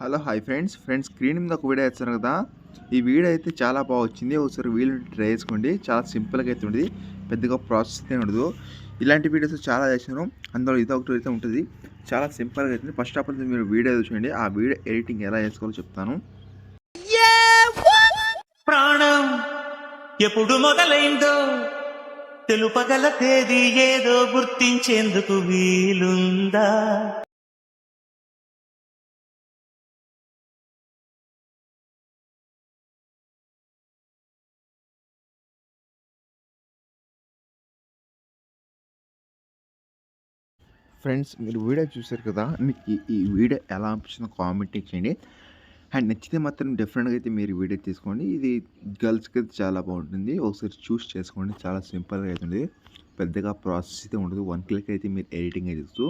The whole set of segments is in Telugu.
హలో హాయ్ ఫ్రెండ్స్ స్క్రీన్ మీద ఒక వీడియో ఇచ్చాను కదా. ఈ వీడియో అయితే చాలా బాగా వచ్చింది. ఒకసారి వీలుంటే ట్రై చేసుకోండి. చాలా సింపుల్గా అయితే ఉంటుంది, పెద్దగా ప్రాసెస్ అయితే ఉండదు. ఇలాంటి వీడియోస్ చాలా చేశాను, అందులో ఇదొకటి అయితే ఉంటుంది. చాలా సింపుల్గా అవుతుంది. ఫస్ట్ ఆఫ్ ఆల్ మీరు వీడియో చూడండి, ఆ వీడియో ఎడిటింగ్ ఎలా చేసుకోవాలో చెప్తాను. ప్రాణం ఎప్పుడు మొదలైందో తెలుపగల తేదీ ఏదో గుర్తించేందుకు వీలుందా? ఫ్రెండ్స్ మీరు వీడియో చూసారు కదా, మీకు ఈ వీడియో ఎలా అనిపించిందో కామెంట్ చేయండి. అండ్ నచ్చితే మాత్రం డెఫినెట్గా అయితే మీరు వీడియో తీసుకోండి. ఇది గర్ల్స్కి అయితే చాలా బాగుంటుంది. ఒకసారి చూస్ చేసుకోండి. చాలా సింపుల్గా అవుతుంది, పెద్దగా ప్రాసెస్ అయితే ఉండదు. 1 క్లిక్ అయితే మీరు ఎడిటింగ్ అయితే చేస్తూ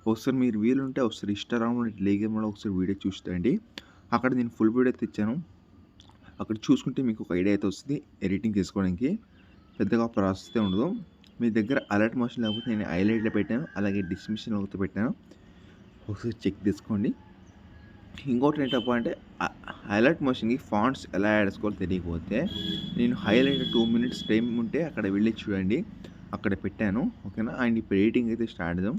ఒకసారి మీరు వీలుంటే ఒకసారి ఇన్స్టాగ్రామ్ టెలిగ్రామ్లో ఒకసారి వీడియో చూస్తాయండి. అక్కడ నేను ఫుల్ వీడియో అయితే ఇచ్చాను. అక్కడ చూసుకుంటే మీకు ఒక ఐడియా అయితే వస్తుంది ఎడిటింగ్ చేసుకోవడానికి. పెద్దగా ప్రాసెస్ అయితే ఉండదు. మీ దగ్గర అలర్ట్ మోషన్ లేకపోతే నేను హైలైట్లో పెట్టాను, అలాగే డిస్క్రిప్షన్లో అయితే పెట్టాను, ఒకసారి చెక్ చేసుకోండి. ఇంకోటి ఏంటప్ప అంటే హైలైట్ మోషన్కి ఫాంట్స్ ఎలా యాడ్ చేసుకోవాలో తెలియకపోతే నేను హైలైట్ 2 మినిట్స్ టైం ఉంటే అక్కడ వెళ్ళి చూడండి, అక్కడ పెట్టాను. ఓకేనా. అండ్ ఇప్పుడు ఎడిటింగ్ అయితే స్టార్ట్ చేద్దాం.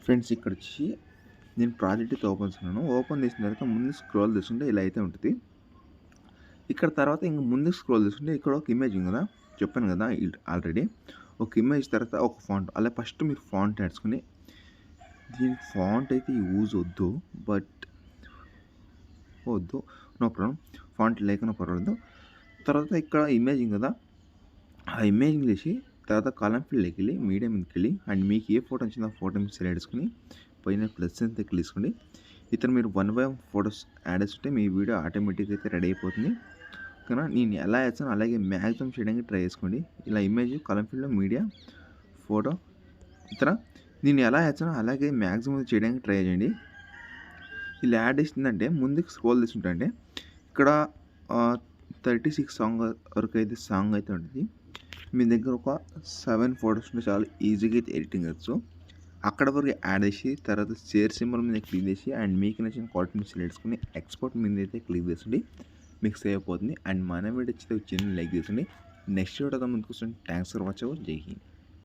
ఫ్రెండ్స్ ఇక్కడ వచ్చి నేను ప్రాజెక్ట్ అయితే ఓపెన్ చేస్తున్నాను. ఓపెన్ చేసిన తర్వాత ముందు స్క్రోల్ చేసుకుంటే ఇలా అయితే ఉంటుంది. ఇక్కడ తర్వాత ఇంక ముందుకు స్క్రోల్ చేసుకుంటే ఇక్కడ ఒక ఇమేజ్ ఉంది కదా, చెప్పాను కదా ఆల్రెడీ. ఒక ఇమేజ్ తర్వాత ఒక ఫాంట్, అలా ఫస్ట్ మీరు ఫాంట్ నేర్చుకుని, దీనికి ఫాంట్ అయితే యూజ్ వద్దు, బట్ నో ప్రాబ్లం, ఫాంట్ లేకుండా పర్వాలేదు. తర్వాత ఇక్కడ ఇమేజ్ ఉంది కదా, ఆ ఇమేజ్ తీసి తర్వాత కాలం ఫీల్డ్కి వెళ్ళి మీడియా మీదకి వెళ్ళి అండ్ మీకు ఏ ఫోటో వచ్చిందో ఆ ఫోటో మీద సెలెక్ట్ చేసుకుని పైన ప్లస్ అయితే క్లిక్ చేసుకోండి. ఇతను మీరు 1 by 1 ఫొటోస్ యాడ్ చేస్తుంటే మీ వీడియో ఆటోమేటిక్గా అయితే రెడీ అయిపోతుంది. ఓకేనా. నేను ఎలా వేస్తానో అలాగే మ్యాక్సిమం చేయడానికి ట్రై చేసుకోండి. ఇలా ఇమేజ్ కాలం ఫీల్డ్లో మీడియా ఫోటో ఇతర నేను ఎలా వేస్తానో అలాగే మ్యాక్సిమం చేయడానికి ట్రై చేయండి. ఇలా యాడ్ చేసిందంటే ముందుకు స్క్రోల్ చేస్తుంటే ఇక్కడ 36 సాంగ్ వరకు అయితే సాంగ్ అయితే ఉంటుంది. మీ దగ్గర ఒక 7 ఫొటోస్ ఉంటే చాలా ఈజీగా అయితే ఎడిటింగ్ వచ్చు. అక్కడ వరకు యాడ్ చేసి తర్వాత షేర్ సింబల్ మీద క్లిక్ చేసి అండ్ మీకు నచ్చిన క్వాలిటీని సెలెక్ట్ చేసుకుని ఎక్స్పోర్ట్ మీద అయితే క్లిక్ చేయండి, మీకు సేవ్ అయిపోతుంది. అండ్ మన వీడియో వచ్చింది లైక్ చేయండి. నెక్స్ట్ వీడియోతో ముందుకు వస్తుంది. Thanks for watching. జై హింద్.